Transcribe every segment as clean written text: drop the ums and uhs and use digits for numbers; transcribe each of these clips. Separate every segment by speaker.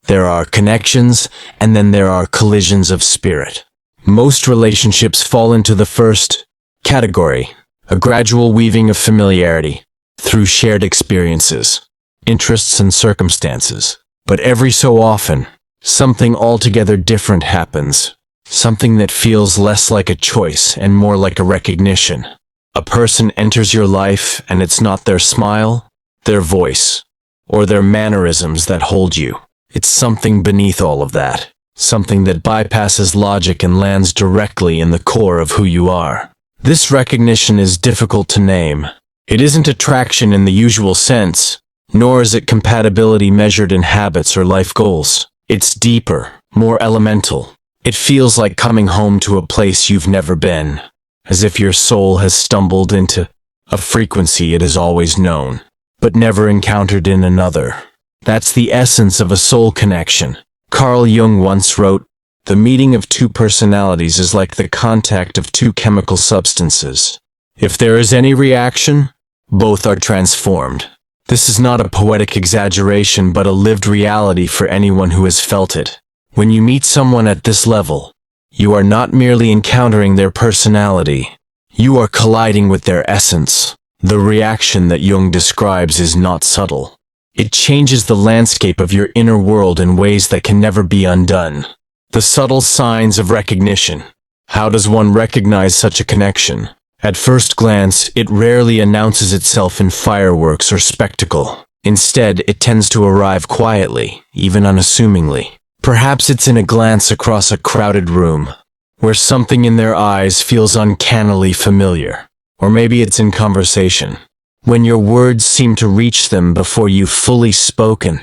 Speaker 1: There are connections, and then there are collisions of spirit. Most relationships fall into the first category, a gradual weaving of familiarity through shared experiences, interests, and circumstances. But every so often, something altogether different happens, something that feels less like a choice and more like a recognition. A person enters your life, and it's not their smile, their voice, or their mannerisms that hold you. It's something beneath all of that, something that bypasses logic and lands directly in the core of who you are. This recognition is difficult to name. It isn't attraction in the usual sense, nor is it compatibility measured in habits or life goals. It's deeper, more elemental. It feels like coming home to a place you've never been, as if your soul has stumbled into a frequency it has always known, but never encountered in another. That's the essence of a soul connection. Carl Jung once wrote, "The meeting of two personalities is like the contact of two chemical substances. If there is any reaction, both are transformed." This is not a poetic exaggeration, but a lived reality for anyone who has felt it. When you meet someone at this level, you are not merely encountering their personality. You are colliding with their essence. The reaction that Jung describes is not subtle. It changes the landscape of your inner world in ways that can never be undone. The subtle signs of recognition. How does one recognize such a connection? At first glance, it rarely announces itself in fireworks or spectacle. Instead, it tends to arrive quietly, even unassumingly. Perhaps it's in a glance across a crowded room, where something in their eyes feels uncannily familiar. Or maybe it's in conversation, when your words seem to reach them before you've fully spoken,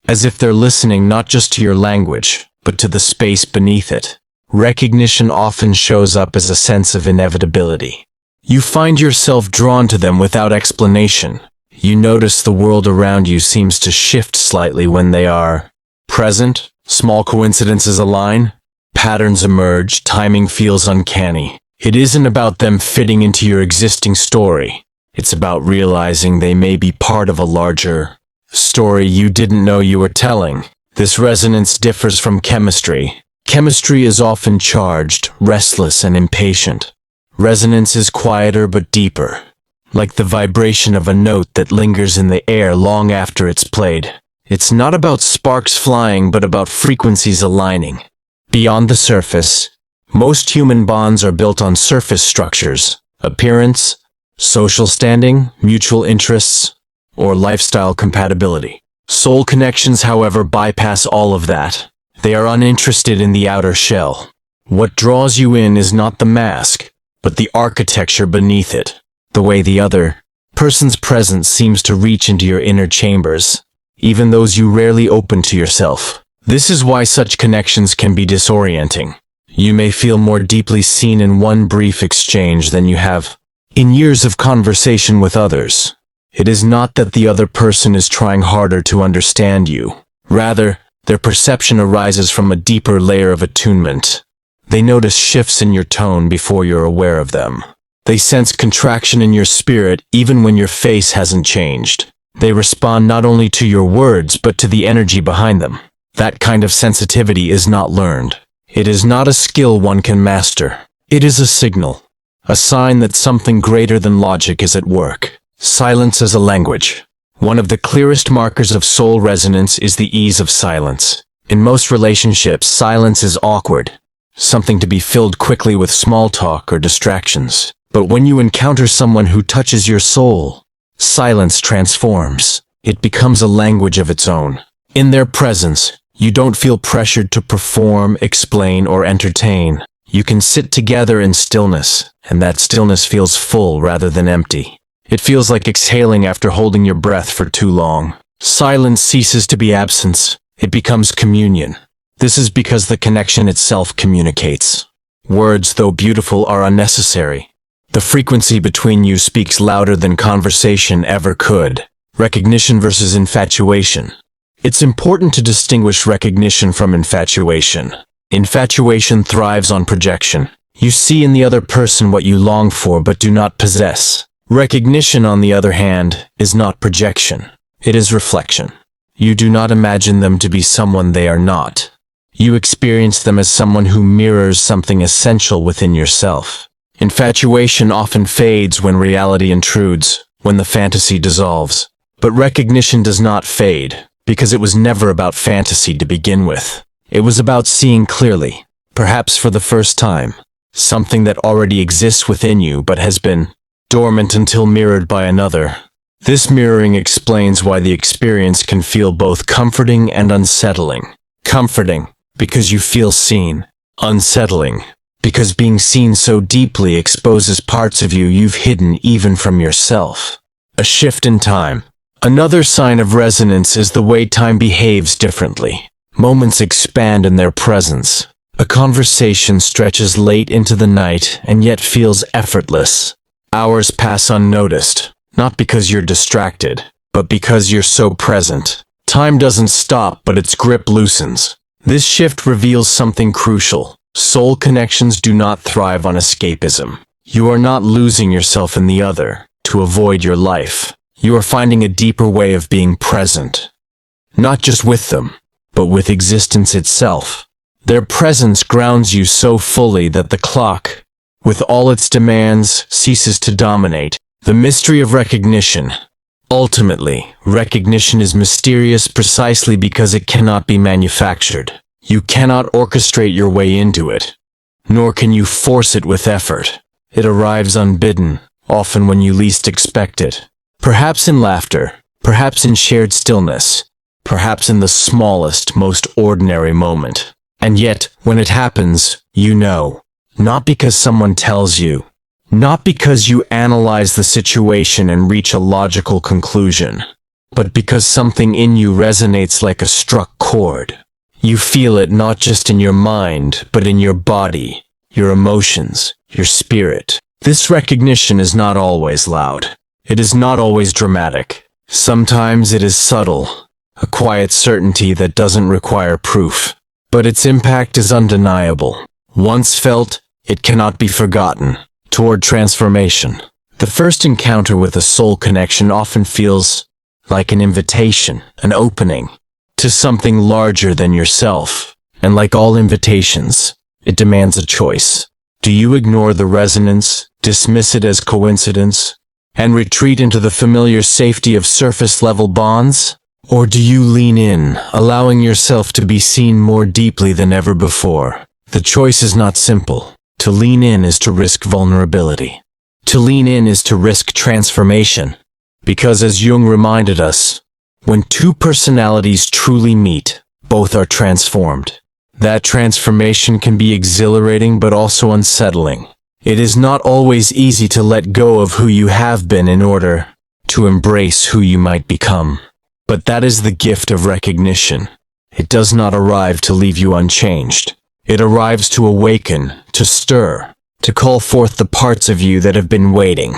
Speaker 1: as if they're listening not just to your language, but to the space beneath it. Recognition often shows up as a sense of inevitability. You find yourself drawn to them without explanation. You notice the world around you seems to shift slightly when they are present. Small coincidences align, patterns emerge, timing feels uncanny. It isn't about them fitting into your existing story. It's about realizing they may be part of a larger story you didn't know you were telling. This resonance differs from chemistry. Chemistry is often charged, restless, and impatient. Resonance is quieter but deeper, like the vibration of a note that lingers in the air long after it's played. It's not about sparks flying, but about frequencies aligning. Beyond the surface, most human bonds are built on surface structures, appearance, social standing, mutual interests, or lifestyle compatibility. Soul connections, however, bypass all of that. They are uninterested in the outer shell. What draws you in is not the mask, but the architecture beneath it. The way the other person's presence seems to reach into your inner chambers, even those you rarely open to yourself. This is why such connections can be disorienting. You may feel more deeply seen in one brief exchange than you have in years of conversation with others. It is not that the other person is trying harder to understand you. Rather, their perception arises from a deeper layer of attunement. They notice shifts in your tone before you're aware of them. They sense contraction in your spirit even when your face hasn't changed. They respond not only to your words but to the energy behind them. That kind of sensitivity is not learned. It is not a skill one can master. It is a signal, a sign that something greater than logic is at work. Silence as a language. One of the clearest markers of soul resonance is the ease of silence. In most relationships, silence is awkward, something to be filled quickly with small talk or distractions. But when you encounter someone who touches your soul, silence transforms. It becomes a language of its own. In their presence, you don't feel pressured to perform, explain, or entertain. You can sit together in stillness, and that stillness feels full rather than empty. It feels like exhaling after holding your breath for too long. Silence ceases to be absence. It becomes communion. This is because the connection itself communicates. Words, though beautiful, are unnecessary. The frequency between you speaks louder than conversation ever could. Recognition versus infatuation. It's important to distinguish recognition from infatuation. Infatuation thrives on projection. You see in the other person what you long for but do not possess. Recognition, on the other hand, is not projection. It is reflection. You do not imagine them to be someone they are not. You experience them as someone who mirrors something essential within yourself. Infatuation often fades when reality intrudes, when the fantasy dissolves. But recognition does not fade, because it was never about fantasy to begin with. It was about seeing clearly, perhaps for the first time, something that already exists within you but has been dormant until mirrored by another. This mirroring explains why the experience can feel both comforting and unsettling. Comforting, because you feel seen. Unsettling, because being seen so deeply exposes parts of you you've hidden even from yourself. A shift in time. Another sign of resonance is the way time behaves differently. Moments expand in their presence. A conversation stretches late into the night and yet feels effortless. Hours pass unnoticed, not because you're distracted, but because you're so present. Time doesn't stop, but its grip loosens. This shift reveals something crucial. Soul connections do not thrive on escapism. You are not losing yourself in the other to avoid your life. You are finding a deeper way of being present. Not just with them, but with existence itself. Their presence grounds you so fully that the clock, with all its demands, ceases to dominate. The mystery of recognition. Ultimately, recognition is mysterious precisely because it cannot be manufactured. You cannot orchestrate your way into it, nor can you force it with effort. It arrives unbidden, often when you least expect it. Perhaps in laughter, perhaps in shared stillness, perhaps in the smallest, most ordinary moment. And yet, when it happens, you know. Not because someone tells you. Not because you analyze the situation and reach a logical conclusion. But because something in you resonates like a struck chord. You feel it not just in your mind, but in your body, your emotions, your spirit. This recognition is not always loud. It is not always dramatic. Sometimes it is subtle, a quiet certainty that doesn't require proof. But its impact is undeniable. Once felt, it cannot be forgotten. Toward transformation. The first encounter with a soul connection often feels like an invitation, an opening, to something larger than yourself. And like all invitations, it demands a choice. Do you ignore the resonance, dismiss it as coincidence, and retreat into the familiar safety of surface-level bonds? Or do you lean in, allowing yourself to be seen more deeply than ever before? The choice is not simple. To lean in is to risk vulnerability. To lean in is to risk transformation. Because as Jung reminded us, when two personalities truly meet, both are transformed. That transformation can be exhilarating but also unsettling. It is not always easy to let go of who you have been in order to embrace who you might become. But that is the gift of recognition. It does not arrive to leave you unchanged. It arrives to awaken, to stir, to call forth the parts of you that have been waiting,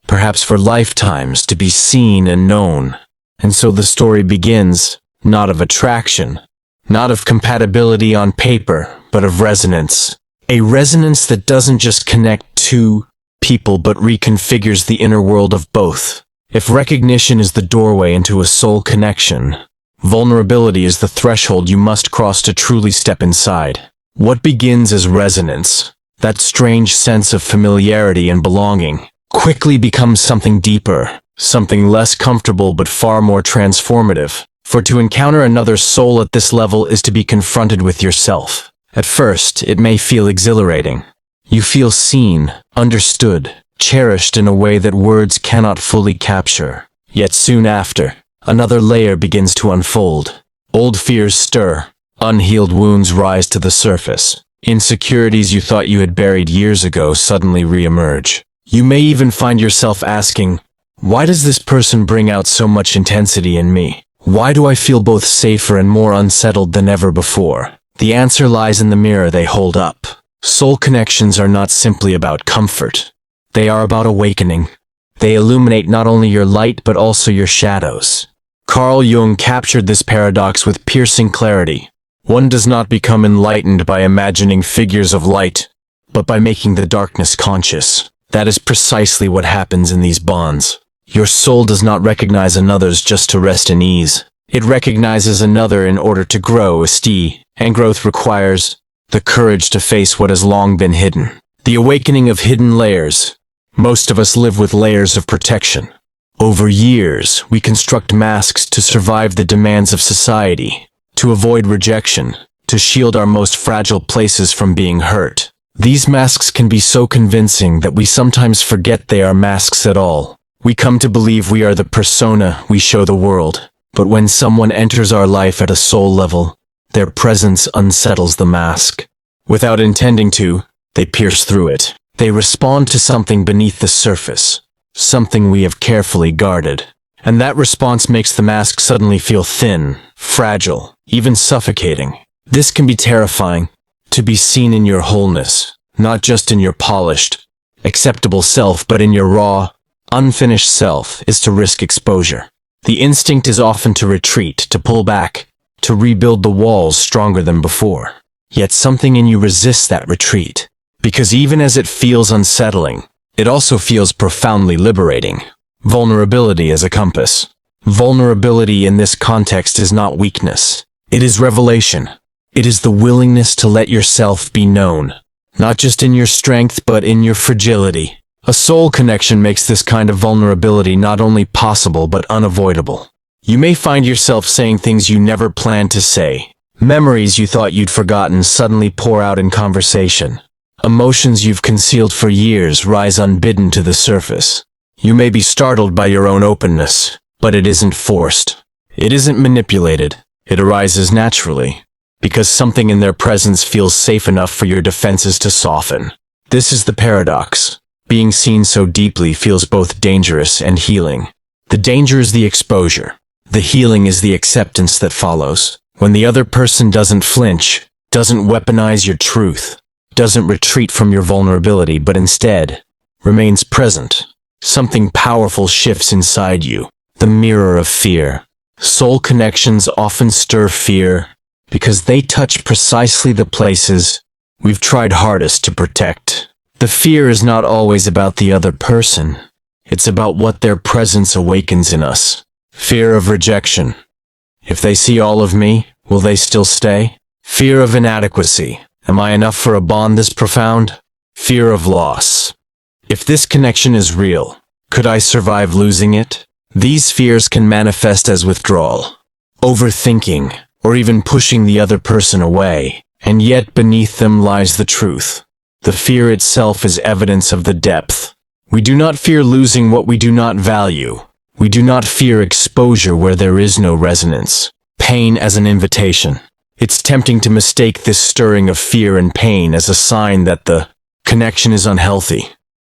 Speaker 1: perhaps for lifetimes, to be seen and known. And so the story begins, not of attraction, not of compatibility on paper, but of resonance. A resonance that doesn't just connect two people but reconfigures the inner world of both. If recognition is the doorway into a soul connection, vulnerability is the threshold you must cross to truly step inside. What begins as resonance, that strange sense of familiarity and belonging, quickly becomes something deeper, something less comfortable but far more transformative. For to encounter another soul at this level is to be confronted with yourself. At first, it may feel exhilarating. You feel seen, understood, cherished in a way that words cannot fully capture. Yet soon after, another layer begins to unfold. Old fears stir. Unhealed wounds rise to the surface. Insecurities you thought you had buried years ago suddenly re-emerge. You may even find yourself asking, why does this person bring out so much intensity in me? Why do I feel both safer and more unsettled than ever before? The answer lies in the mirror they hold up. Soul connections are not simply about comfort. They are about awakening. They illuminate not only your light but also your shadows. Carl Jung captured this paradox with piercing clarity. One does not become enlightened by imagining figures of light, but by making the darkness conscious. That is precisely what happens in these bonds. Your soul does not recognize another's just to rest in ease. It recognizes another in order to grow, and growth requires the courage to face what has long been hidden. The awakening of hidden layers. Most of us live with layers of protection. Over years, we construct masks to survive the demands of society, to avoid rejection, to shield our most fragile places from being hurt. These masks can be so convincing that we sometimes forget they are masks at all. We come to believe we are the persona we show the world. But when someone enters our life at a soul level, their presence unsettles the mask. Without intending to, they pierce through it. They respond to something beneath the surface, something we have carefully guarded. And that response makes the mask suddenly feel thin, fragile, even suffocating. This can be terrifying, to be seen in your wholeness, not just in your polished, acceptable self, but in your raw, unfinished self, is to risk exposure. The instinct is often to retreat, to pull back, to rebuild the walls stronger than before. Yet something in you resists that retreat. Because even as it feels unsettling, it also feels profoundly liberating. Vulnerability as a compass. Vulnerability in this context is not weakness. It is revelation. It is the willingness to let yourself be known. Not just in your strength, but in your fragility. A soul connection makes this kind of vulnerability not only possible but unavoidable. You may find yourself saying things you never planned to say. Memories you thought you'd forgotten suddenly pour out in conversation. Emotions you've concealed for years rise unbidden to the surface. You may be startled by your own openness, but it isn't forced. It isn't manipulated. It arises naturally, because something in their presence feels safe enough for your defenses to soften. This is the paradox. Being seen so deeply feels both dangerous and healing. The danger is the exposure. The healing is the acceptance that follows. When the other person doesn't flinch, doesn't weaponize your truth, doesn't retreat from your vulnerability, but instead remains present, something powerful shifts inside you. The mirror of fear. Soul connections often stir fear because they touch precisely the places we've tried hardest to protect. The fear is not always about the other person. It's about what their presence awakens in us. Fear of rejection. If they see all of me, will they still stay? Fear of inadequacy. Am I enough for a bond this profound? Fear of loss. If this connection is real, could I survive losing it? These fears can manifest as withdrawal, overthinking, or even pushing the other person away, and yet beneath them lies the truth. The fear itself is evidence of the depth. We do not fear losing what we do not value. We do not fear exposure where there is no resonance. Pain as an invitation. It's tempting to mistake this stirring of fear and pain as a sign that the connection is unhealthy.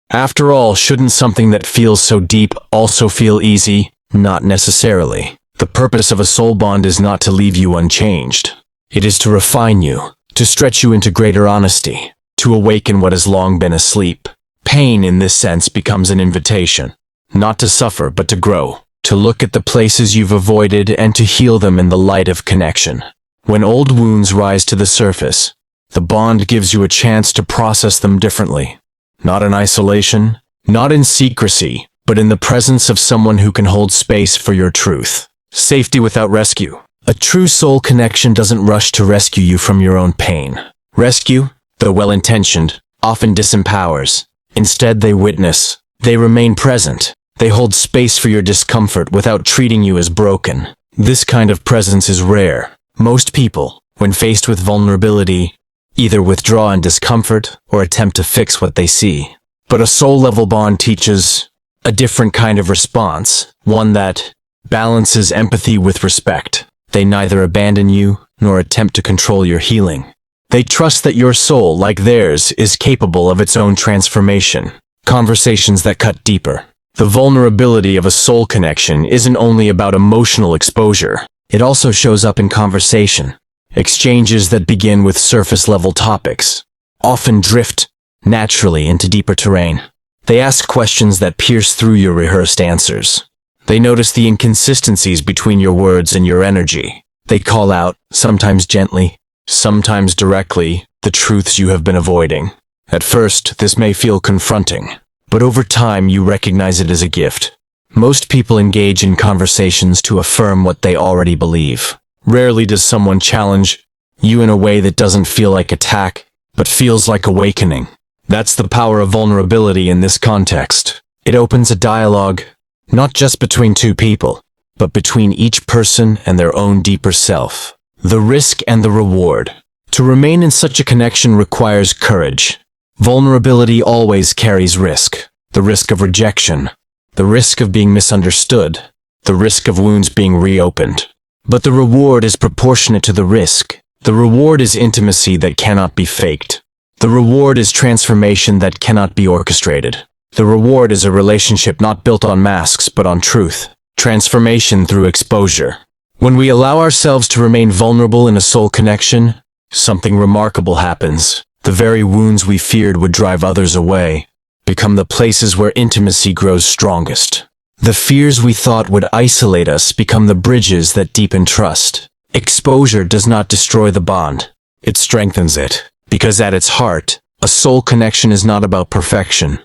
Speaker 1: After all, shouldn't something that feels so deep also feel easy? Not necessarily. The purpose of a soul bond is not to leave you unchanged. It is to refine you, to stretch you into greater honesty, to awaken what has long been asleep. Pain in this sense becomes an invitation, not to suffer but to grow, to look at the places you've avoided and to heal them in the light of connection. When old wounds rise to the surface, the bond gives you a chance to process them differently. Not in isolation, not in secrecy, but in the presence of someone who can hold space for your truth. Safety without rescue. A true soul connection doesn't rush to rescue you from your own pain. Rescue, though well-intentioned, often disempowers. Instead, they witness. They remain present. They hold space for your discomfort without treating you as broken. This kind of presence is rare. Most people, when faced with vulnerability, either withdraw in discomfort or attempt to fix what they see. But a soul-level bond teaches a different kind of response, one that balances empathy with respect. They neither abandon you nor attempt to control your healing. They trust that your soul, like theirs, is capable of its own transformation. Conversations that cut deeper. The vulnerability of a soul connection isn't only about emotional exposure. It also shows up in conversation. Exchanges that begin with surface-level topics often drift naturally into deeper terrain. They ask questions that pierce through your rehearsed answers. They notice the inconsistencies between your words and your energy. They call out, sometimes gently, sometimes directly, the truths you have been avoiding. At first, this may feel confronting, but over time you recognize it as a gift. Most people engage in conversations to affirm what they already believe. Rarely does someone challenge you in a way that doesn't feel like attack, but feels like awakening. That's the power of vulnerability in this context. It opens a dialogue, not just between two people, but between each person and their own deeper self. The risk and the reward. To remain in such a connection requires courage. Vulnerability always carries risk. The risk of rejection, the risk of being misunderstood, the risk of wounds being reopened. But the reward is proportionate to the risk. The reward is intimacy that cannot be faked. The reward is transformation that cannot be orchestrated. The reward is a relationship not built on masks but on truth. Transformation through exposure. When we allow ourselves to remain vulnerable in a soul connection, something remarkable happens. The very wounds we feared would drive others away become the places where intimacy grows strongest. The fears we thought would isolate us become the bridges that deepen trust. Exposure does not destroy the bond. It strengthens it. Because at its heart, a soul connection is not about perfection.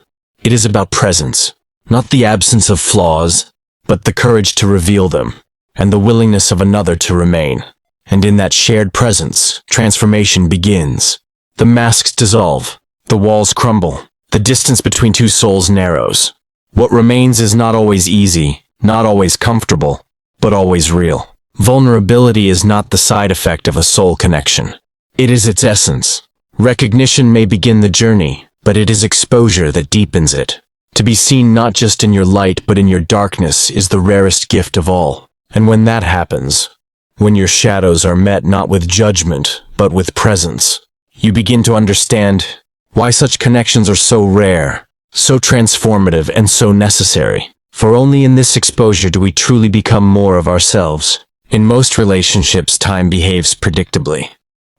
Speaker 1: It is about presence. Not the absence of flaws, but the courage to reveal them, and the willingness of another to remain. And in that shared presence, transformation begins. The masks dissolve. The walls crumble. The distance between two souls narrows. What remains is not always easy, not always comfortable, but always real. Vulnerability is not the side effect of a soul connection. It is its essence. Recognition may begin the journey, but it is exposure that deepens it. To be seen not just in your light but in your darkness is the rarest gift of all. And when that happens, when your shadows are met not with judgment, but with presence, you begin to understand why such connections are so rare, so transformative, and so necessary. For only in this exposure do we truly become more of ourselves. In most relationships, time behaves predictably.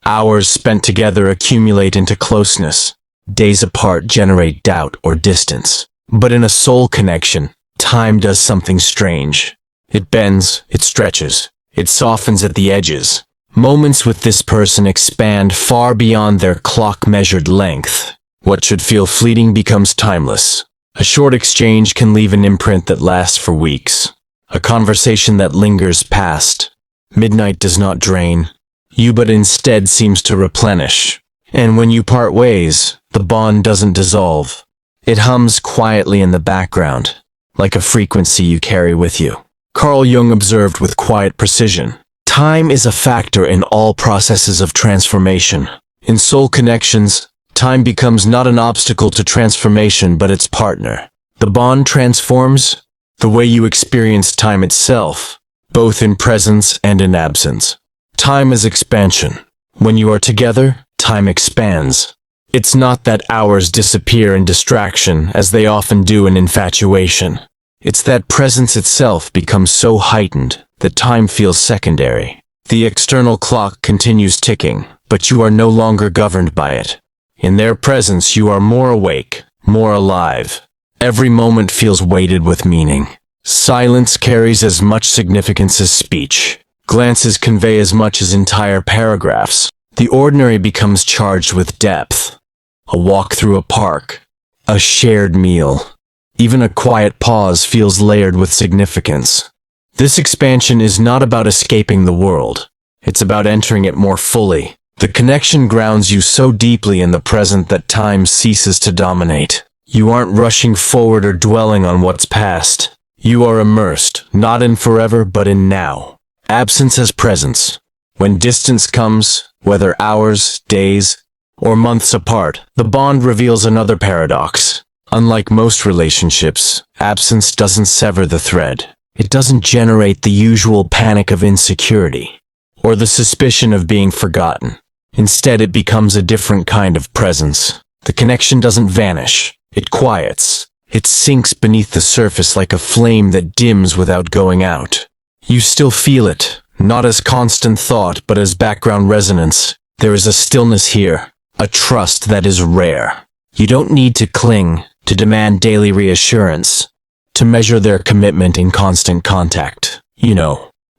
Speaker 1: Hours spent together accumulate into closeness. Days apart generate doubt or distance. But in a soul connection, time does something strange. It bends, it stretches, it softens at the edges. Moments with this person expand far beyond their clock-measured length. What should feel fleeting becomes timeless. A short exchange can leave an imprint that lasts for weeks. A conversation that lingers past. Midnight does not drain you, but instead seems to replenish. And when you part ways, the bond doesn't dissolve. It hums quietly in the background, like a frequency you carry with you. Carl Jung observed with quiet precision, time is a factor in all processes of transformation. In soul connections, time becomes not an obstacle to transformation but its partner. The bond transforms the way you experience time itself, both in presence and in absence. Time is expansion. When you are together, time expands. It's not that hours disappear in distraction, as they often do in infatuation. It's that presence itself becomes so heightened that time feels secondary. The external clock continues ticking, but you are no longer governed by it. In their presence, you are more awake, more alive. Every moment feels weighted with meaning. Silence carries as much significance as speech. Glances convey as much as entire paragraphs. The ordinary becomes charged with depth. A walk through a park, a shared meal, even a quiet pause feels layered with significance. This expansion is not about escaping the world. It's about entering it more fully. The connection grounds you so deeply in the present that time ceases to dominate. You aren't rushing forward or dwelling on what's past. You are immersed, not in forever, but in now. Absence as presence. When distance comes, whether hours, days, or months apart, the bond reveals another paradox. Unlike most relationships, absence doesn't sever the thread. It doesn't generate the usual panic of insecurity, or the suspicion of being forgotten. Instead, it becomes a different kind of presence. The connection doesn't vanish. It quiets. It sinks beneath the surface like a flame that dims without going out. You still feel it, not as constant thought, but as background resonance. There is a stillness here, a trust that is rare. You don't need to cling, to demand daily reassurance, to measure their commitment in constant contact.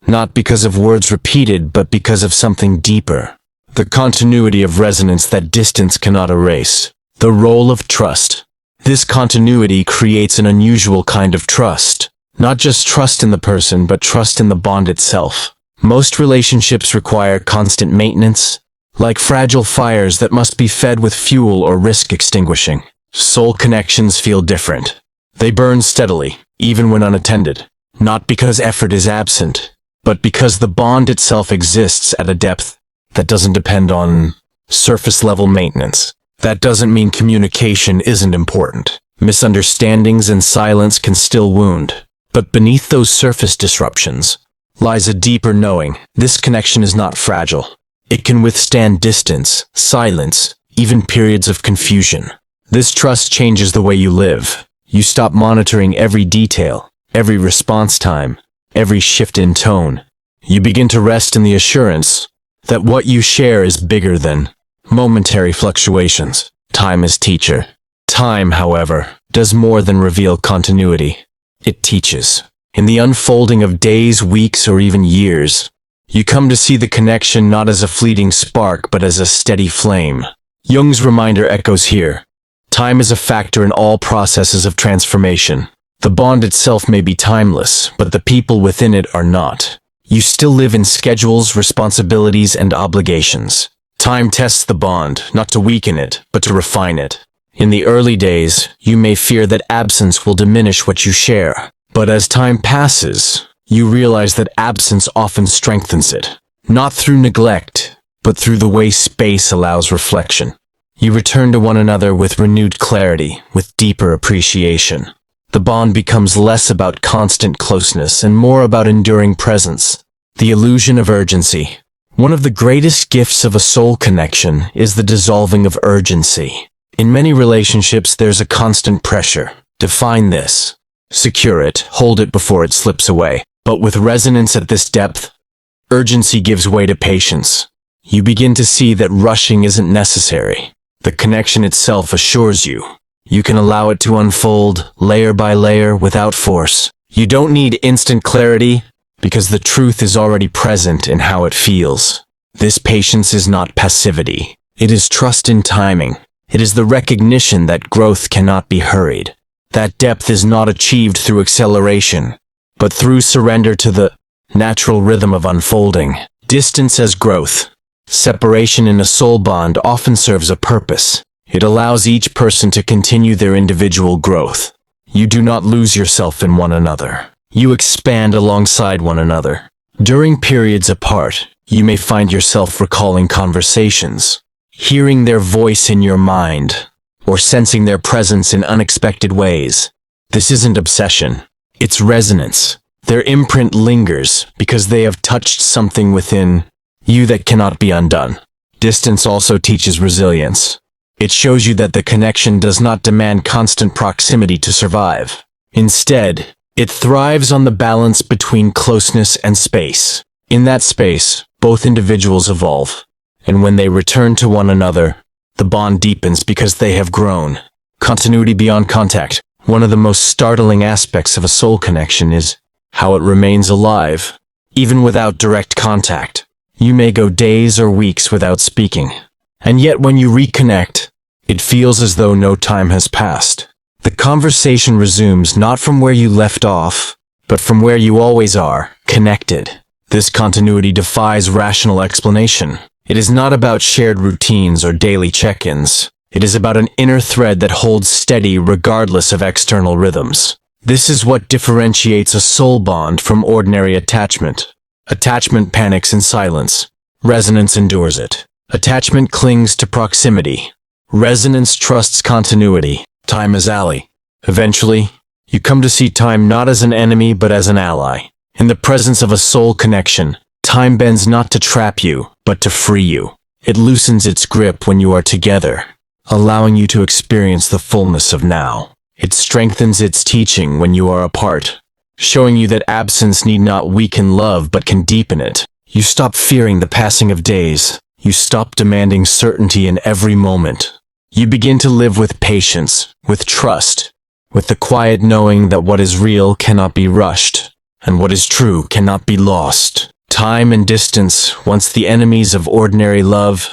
Speaker 1: Not because of words repeated, but because of something deeper. The continuity of resonance that distance cannot erase. The role of trust. This continuity creates an unusual kind of trust. Not just trust in the person, but trust in the bond itself. Most relationships require constant maintenance, like fragile fires that must be fed with fuel or risk extinguishing. Soul connections feel different. They burn steadily, even when unattended. Not because effort is absent, but because the bond itself exists at a depth that doesn't depend on surface-level maintenance. That doesn't mean communication isn't important. Misunderstandings and silence can still wound. But beneath those surface disruptions lies a deeper knowing. This connection is not fragile. It can withstand distance, silence, even periods of confusion. This trust changes the way you live. You stop monitoring every detail, every response time, every shift in tone. You begin to rest in the assurance that what you share is bigger than momentary fluctuations. Time is teacher. Time, however, does more than reveal continuity. It teaches. In the unfolding of days, weeks, or even years, you come to see the connection not as a fleeting spark, but as a steady flame. Jung's reminder echoes here. Time is a factor in all processes of transformation. The bond itself may be timeless, but the people within it are not. You still live in schedules, responsibilities, and obligations. Time tests the bond, not to weaken it, but to refine it. In the early days, you may fear that absence will diminish what you share. But as time passes, you realize that absence often strengthens it. Not through neglect, but through the way space allows reflection. You return to one another with renewed clarity, with deeper appreciation. The bond becomes less about constant closeness and more about enduring presence. The illusion of urgency. One of the greatest gifts of a soul connection is the dissolving of urgency. In many relationships, there's a constant pressure. Define this. Secure it. Hold it before it slips away. But with resonance at this depth, urgency gives way to patience. You begin to see that rushing isn't necessary. The connection itself assures you. You can allow it to unfold, layer by layer, without force. You don't need instant clarity, because the truth is already present in how it feels. This patience is not passivity. It is trust in timing. It is the recognition that growth cannot be hurried. That depth is not achieved through acceleration, but through surrender to the natural rhythm of unfolding. Distance as growth. Separation in a soul bond often serves a purpose. It allows each person to continue their individual growth. You do not lose yourself in one another. You expand alongside one another. During periods apart, you may find yourself recalling conversations, hearing their voice in your mind, or sensing their presence in unexpected ways. This isn't obsession. It's resonance. Their imprint lingers because they have touched something within you that cannot be undone. Distance also teaches resilience. It shows you that the connection does not demand constant proximity to survive. Instead, it thrives on the balance between closeness and space. In that space, both individuals evolve, and when they return to one another, the bond deepens because they have grown. Continuity beyond contact. One of the most startling aspects of a soul connection is how it remains alive, even without direct contact. You may go days or weeks without speaking, and yet when you reconnect, it feels as though no time has passed. The conversation resumes not from where you left off, but from where you always are, connected. This continuity defies rational explanation. It is not about shared routines or daily check-ins. It is about an inner thread that holds steady regardless of external rhythms. This is what differentiates a soul bond from ordinary attachment. Attachment panics in silence. Resonance endures it. Attachment clings to proximity. Resonance trusts continuity. Time as ally. Eventually, you come to see time not as an enemy but as an ally. In the presence of a soul connection, time bends not to trap you, but to free you. It loosens its grip when you are together, allowing you to experience the fullness of now. It strengthens its teaching when you are apart, showing you that absence need not weaken love but can deepen it. You stop fearing the passing of days. You stop demanding certainty in every moment. You begin to live with patience, with trust, with the quiet knowing that what is real cannot be rushed, and what is true cannot be lost. Time and distance, once the enemies of ordinary love,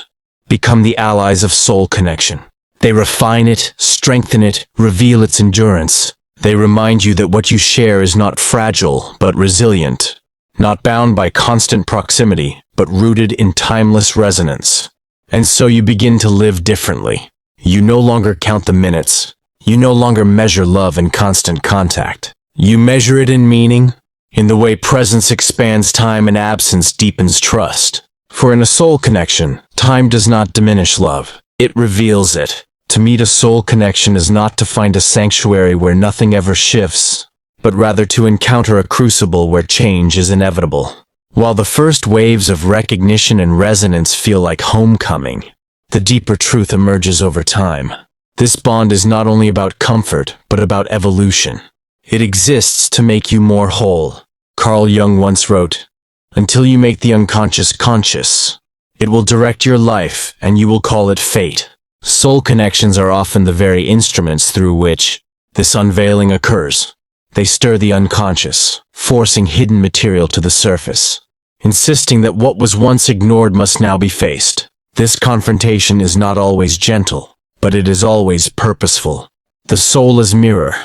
Speaker 1: become the allies of soul connection. They refine it, strengthen it, reveal its endurance. They remind you that what you share is not fragile, but resilient, not bound by constant proximity, but rooted in timeless resonance. And so you begin to live differently. You no longer count the minutes. You no longer measure love in constant contact. You measure it in meaning, in the way presence expands time and absence deepens trust. For in a soul connection, time does not diminish love. It reveals it. To meet a soul connection is not to find a sanctuary where nothing ever shifts, but rather to encounter a crucible where change is inevitable. While the first waves of recognition and resonance feel like homecoming, the deeper truth emerges over time. This bond is not only about comfort, but about evolution. It exists to make you more whole. Carl Jung once wrote, "Until you make the unconscious conscious, it will direct your life and you will call it fate." Soul connections are often the very instruments through which this unveiling occurs. They stir the unconscious, forcing hidden material to the surface, insisting that what was once ignored must now be faced. This confrontation is not always gentle, but it is always purposeful. The soul is mirror.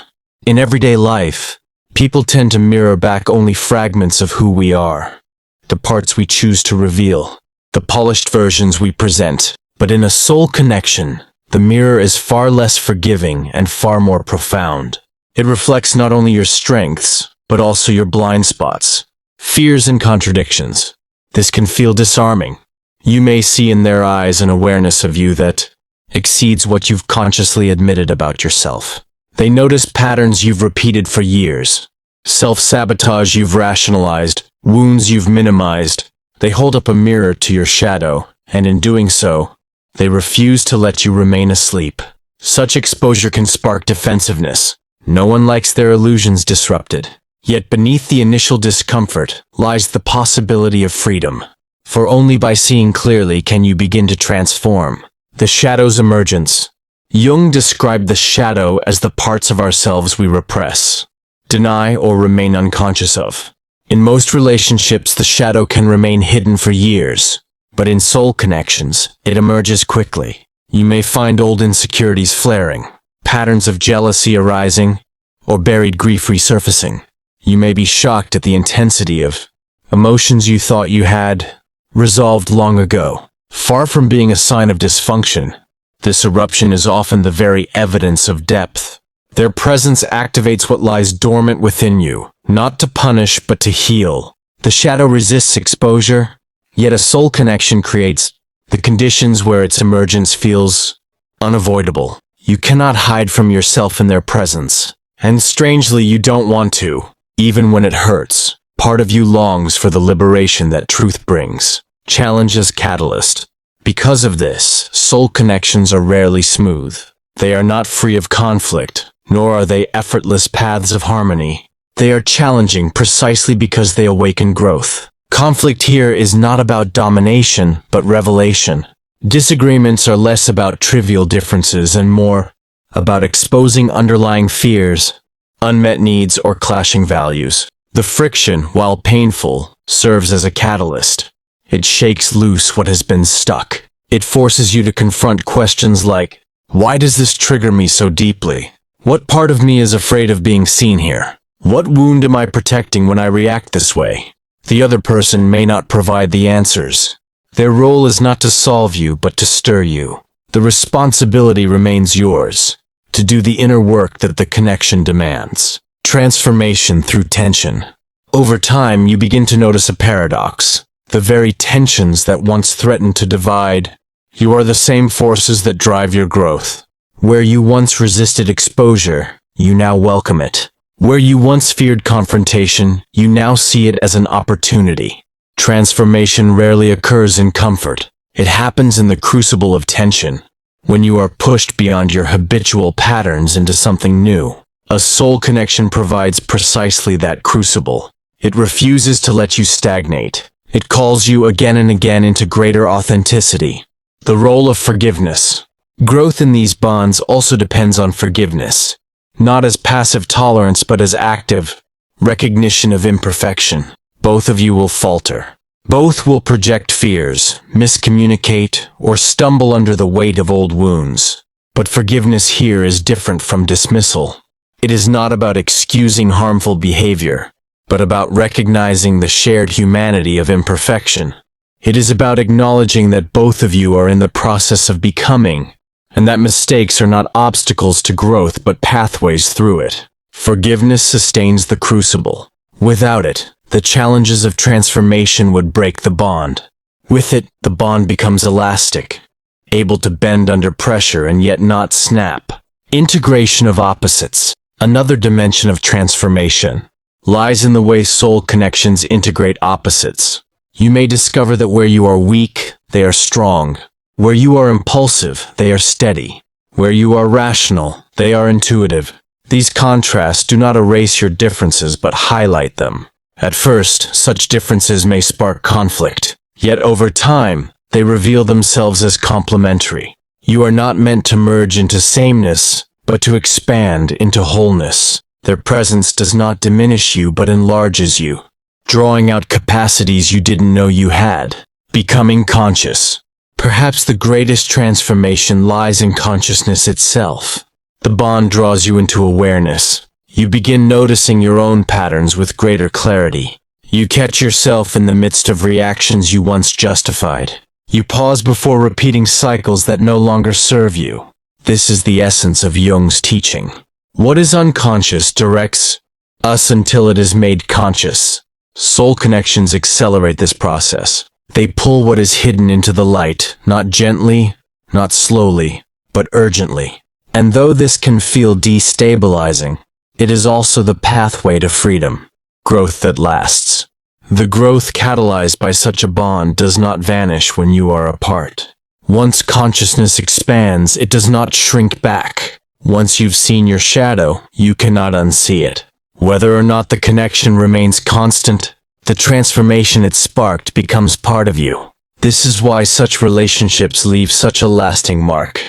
Speaker 1: In everyday life, people tend to mirror back only fragments of who we are, the parts we choose to reveal, the polished versions we present. But in a soul connection, the mirror is far less forgiving and far more profound. It reflects not only your strengths, but also your blind spots, fears and contradictions. This can feel disarming. You may see in their eyes an awareness of you that exceeds what you've consciously admitted about yourself. They notice patterns you've repeated for years, self-sabotage you've rationalized, wounds you've minimized. They hold up a mirror to your shadow, and in doing so, they refuse to let you remain asleep. Such exposure can spark defensiveness. No one likes their illusions disrupted. Yet beneath the initial discomfort lies the possibility of freedom. For only by seeing clearly can you begin to transform. The shadow's emergence. Jung described the shadow as the parts of ourselves we repress, deny, or remain unconscious of. In most relationships, the shadow can remain hidden for years. But in soul connections, it emerges quickly. You may find old insecurities flaring, patterns of jealousy arising, or buried grief resurfacing. You may be shocked at the intensity of emotions you thought you had resolved long ago. Far from being a sign of dysfunction, this eruption is often the very evidence of depth. Their presence activates what lies dormant within you, not to punish but to heal. The shadow resists exposure, yet a soul connection creates the conditions where its emergence feels unavoidable. You cannot hide from yourself in their presence. And strangely, you don't want to, even when it hurts. Part of you longs for the liberation that truth brings. Challenge as catalyst. Because of this, soul connections are rarely smooth. They are not free of conflict, nor are they effortless paths of harmony. They are challenging precisely because they awaken growth. Conflict here is not about domination, but revelation. Disagreements are less about trivial differences and more about exposing underlying fears, unmet needs, or clashing values. The friction, while painful, serves as a catalyst. It shakes loose what has been stuck. It forces you to confront questions like, why does this trigger me so deeply? What part of me is afraid of being seen here? What wound am I protecting when I react this way? The other person may not provide the answers. Their role is not to solve you, but to stir you. The responsibility remains yours, to do the inner work that the connection demands. Transformation through tension. Over time, you begin to notice a paradox. The very tensions that once threatened to divide, you are the same forces that drive your growth. Where you once resisted exposure, you now welcome it. Where you once feared confrontation, you now see it as an opportunity. Transformation rarely occurs in comfort. It happens in the crucible of tension, when you are pushed beyond your habitual patterns into something new. A soul connection provides precisely that crucible. It refuses to let you stagnate. It calls you again and again into greater authenticity. The role of forgiveness. Growth in these bonds also depends on forgiveness. Not as passive tolerance, but as active recognition of imperfection. Both of you will falter. Both will project fears, miscommunicate, or stumble under the weight of old wounds. But forgiveness here is different from dismissal. It is not about excusing harmful behavior, but about recognizing the shared humanity of imperfection. It is about acknowledging that both of you are in the process of becoming, and that mistakes are not obstacles to growth but pathways through it. Forgiveness sustains the crucible. Without it, the challenges of transformation would break the bond. With it, the bond becomes elastic, able to bend under pressure and yet not snap. Integration of opposites, another dimension of transformation, lies in the way soul connections integrate opposites. You may discover that where you are weak, they are strong. Where you are impulsive, they are steady. Where you are rational, they are intuitive. These contrasts do not erase your differences but highlight them. At first, such differences may spark conflict, yet over time, they reveal themselves as complementary. You are not meant to merge into sameness, but to expand into wholeness. Their presence does not diminish you but enlarges you, drawing out capacities you didn't know you had. Becoming conscious. Perhaps the greatest transformation lies in consciousness itself. The bond draws you into awareness. You begin noticing your own patterns with greater clarity. You catch yourself in the midst of reactions you once justified. You pause before repeating cycles that no longer serve you. This is the essence of Jung's teaching. What is unconscious directs us until it is made conscious. Soul connections accelerate this process. They pull what is hidden into the light, not gently, not slowly, but urgently. And though this can feel destabilizing, it is also the pathway to freedom, growth that lasts. The growth catalyzed by such a bond does not vanish when you are apart. Once consciousness expands, it does not shrink back. Once you've seen your shadow, you cannot unsee it. Whether or not the connection remains constant, the transformation it sparked becomes part of you. This is why such relationships leave such a lasting mark.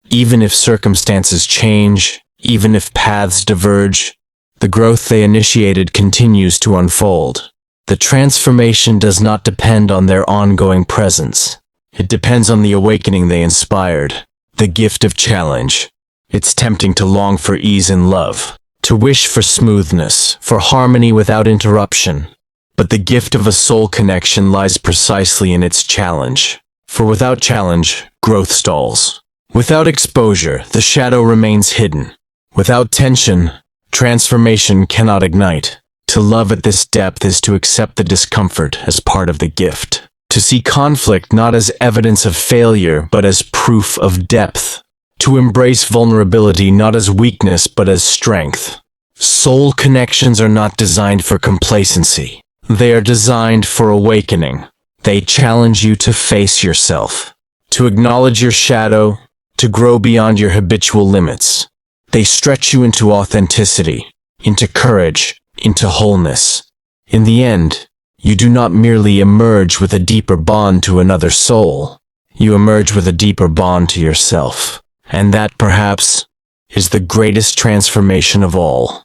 Speaker 1: Even if circumstances change, even if paths diverge, the growth they initiated continues to unfold. The transformation does not depend on their ongoing presence. It depends on the awakening they inspired, the gift of challenge. It's tempting to long for ease in love, to wish for smoothness, for harmony without interruption. But the gift of a soul connection lies precisely in its challenge. For without challenge, growth stalls. Without exposure, the shadow remains hidden. Without tension, transformation cannot ignite. To love at this depth is to accept the discomfort as part of the gift. To see conflict not as evidence of failure, but as proof of depth. To embrace vulnerability not as weakness, but as strength. Soul connections are not designed for complacency. They are designed for awakening. They challenge you to face yourself, to acknowledge your shadow, to grow beyond your habitual limits. They stretch you into authenticity, into courage, into wholeness. In the end, you do not merely emerge with a deeper bond to another soul. You emerge with a deeper bond to yourself. And that, perhaps, is the greatest transformation of all.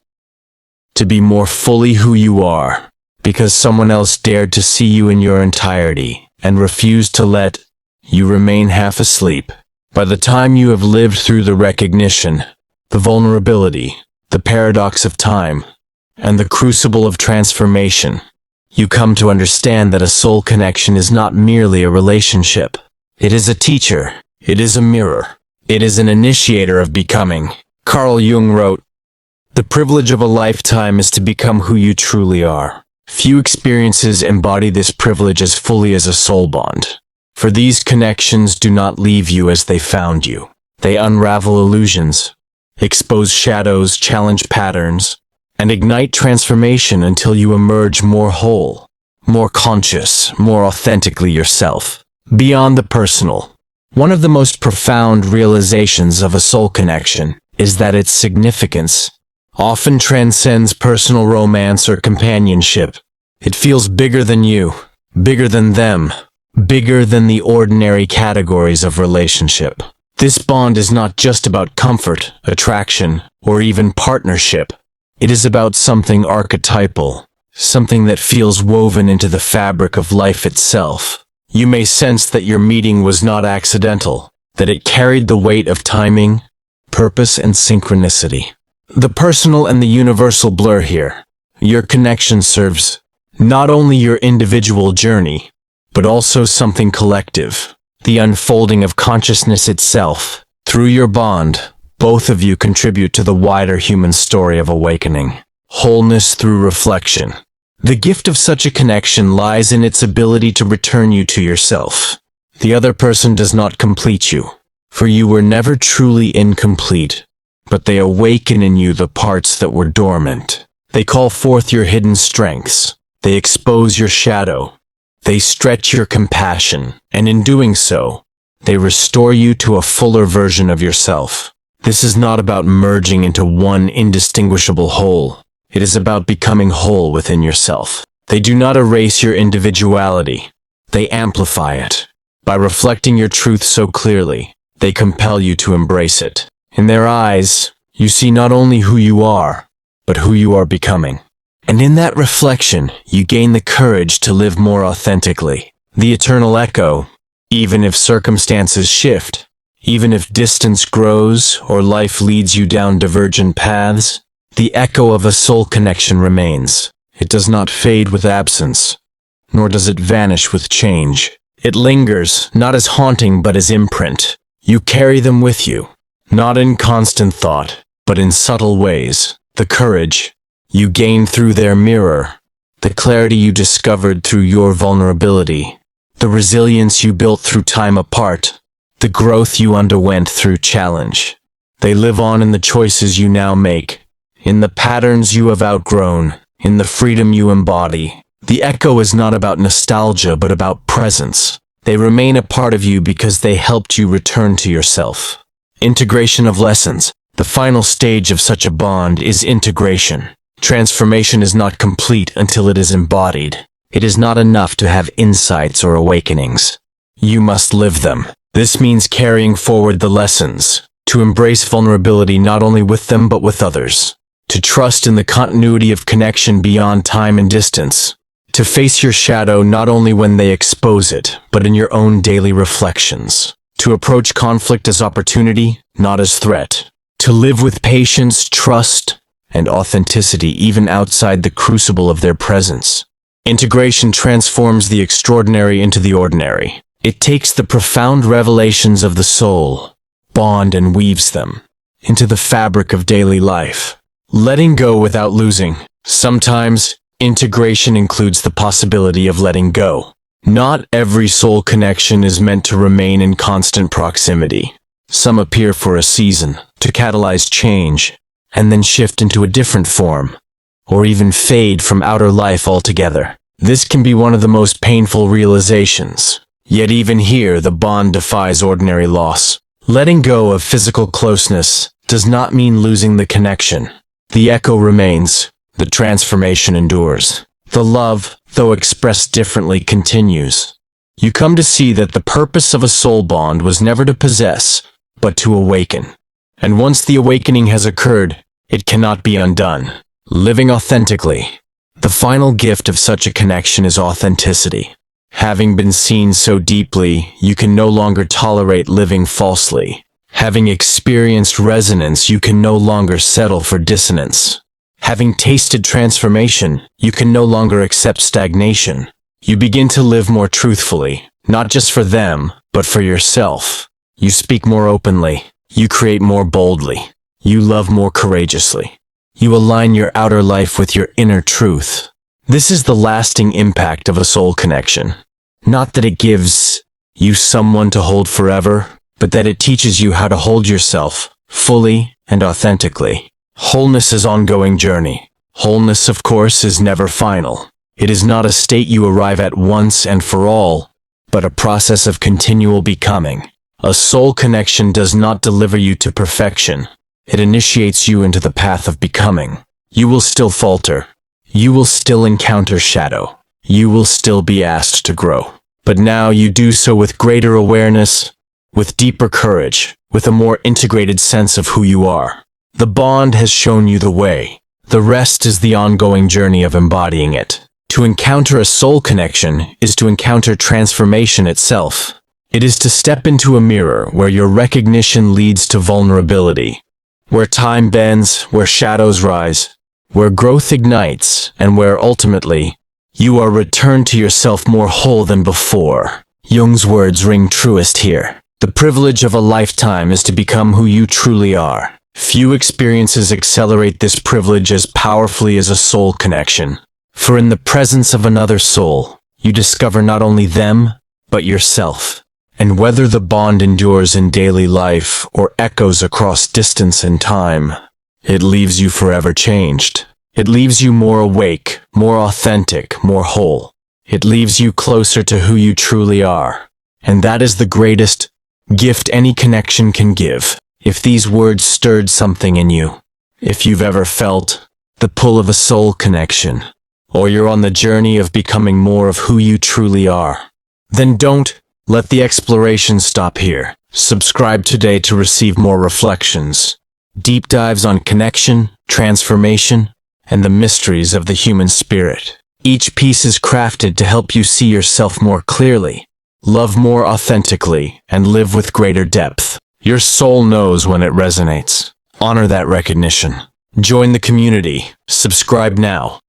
Speaker 1: To be more fully who you are, because someone else dared to see you in your entirety and refused to let you remain half asleep. By the time you have lived through the recognition, the vulnerability, the paradox of time, and the crucible of transformation, you come to understand that a soul connection is not merely a relationship. It is a teacher. It is a mirror. It is an initiator of becoming. Carl Jung wrote, "The privilege of a lifetime is to become who you truly are." Few experiences embody this privilege as fully as a soul bond. For these connections do not leave you as they found you. They unravel illusions, expose shadows, challenge patterns, and ignite transformation until you emerge more whole, more conscious, more authentically yourself. Beyond the personal, one of the most profound realizations of a soul connection is that its significance often transcends personal romance or companionship. It feels bigger than you, bigger than them, bigger than the ordinary categories of relationship. This bond is not just about comfort, attraction, or even partnership. It is about something archetypal, something that feels woven into the fabric of life itself. You may sense that your meeting was not accidental, that it carried the weight of timing, purpose, and synchronicity. The personal and the universal blur here. Your connection serves not only your individual journey, but also something collective, the unfolding of consciousness itself. Through your bond, both of you contribute to the wider human story of awakening, wholeness through reflection. The gift of such a connection lies in its ability to return you to yourself. The other person does not complete you, for you were never truly incomplete, but they awaken in you the parts that were dormant. They call forth your hidden strengths. They expose your shadow. They stretch your compassion, and in doing so, they restore you to a fuller version of yourself. This is not about merging into one indistinguishable whole. It is about becoming whole within yourself. They do not erase your individuality. They amplify it. By reflecting your truth so clearly, they compel you to embrace it. In their eyes, you see not only who you are, but who you are becoming. And in that reflection, you gain the courage to live more authentically. The eternal echo, even if circumstances shift, even if distance grows or life leads you down divergent paths, the echo of a soul connection remains. It does not fade with absence, nor does it vanish with change. It lingers, not as haunting but as imprint. You carry them with you, not in constant thought, but in subtle ways. The courage you gained through their mirror, the clarity you discovered through your vulnerability, the resilience you built through time apart, the growth you underwent through challenge. They live on in the choices you now make, in the patterns you have outgrown, in the freedom you embody. The echo is not about nostalgia but about presence. They remain a part of you because they helped you return to yourself. Integration of lessons. The final stage of such a bond is integration. Transformation is not complete until it is embodied. It is not enough to have insights or awakenings. You must live them. This means carrying forward the lessons, to embrace vulnerability not only with them but with others, to trust in the continuity of connection beyond time and distance, to face your shadow not only when they expose it, but in your own daily reflections, to approach conflict as opportunity, not as threat, to live with patience, trust, and authenticity even outside the crucible of their presence. Integration transforms the extraordinary into the ordinary. It takes the profound revelations of the soul, bond and weaves them into the fabric of daily life. Letting go without losing. Sometimes, integration includes the possibility of letting go. Not every soul connection is meant to remain in constant proximity. Some appear for a season, to catalyze change, and then shift into a different form, or even fade from outer life altogether. This can be one of the most painful realizations. Yet even here, the bond defies ordinary loss. Letting go of physical closeness does not mean losing the connection. The echo remains. The transformation endures. The love, though expressed differently, continues. You come to see that the purpose of a soul bond was never to possess, but to awaken. And once the awakening has occurred, it cannot be undone. Living authentically. The final gift of such a connection is authenticity. Having been seen so deeply, you can no longer tolerate living falsely. Having experienced resonance, you can no longer settle for dissonance. Having tasted transformation, you can no longer accept stagnation. You begin to live more truthfully, not just for them, but for yourself. You speak more openly. You create more boldly. You love more courageously. You align your outer life with your inner truth. This is the lasting impact of a soul connection. Not that it gives you someone to hold forever, but that it teaches you how to hold yourself fully and authentically. Wholeness is an ongoing journey. Wholeness, of course, is never final. It is not a state you arrive at once and for all, but a process of continual becoming. A soul connection does not deliver you to perfection. It initiates you into the path of becoming. You will still falter. You will still encounter shadow. You will still be asked to grow. But now you do so with greater awareness, with deeper courage, with a more integrated sense of who you are. The bond has shown you the way. The rest is the ongoing journey of embodying it. To encounter a soul connection is to encounter transformation itself. It is to step into a mirror where your recognition leads to vulnerability, where time bends, where shadows rise, where growth ignites, and where ultimately you are returned to yourself more whole than before. Jung's words ring truest here. The privilege of a lifetime is to become who you truly are. Few experiences accelerate this privilege as powerfully as a soul connection. For in the presence of another soul, you discover not only them, but yourself. And whether the bond endures in daily life or echoes across distance and time, it leaves you forever changed. It leaves you more awake, more authentic, more whole. It leaves you closer to who you truly are. And that is the greatest gift any connection can give. If these words stirred something in you, if you've ever felt the pull of a soul connection, or you're on the journey of becoming more of who you truly are, then don't let the exploration stop here. Subscribe today to receive more reflections, deep dives on connection, transformation, and the mysteries of the human spirit. Each piece is crafted to help you see yourself more clearly, love more authentically, and live with greater depth. Your soul knows when it resonates. Honor that recognition. Join the community. Subscribe now.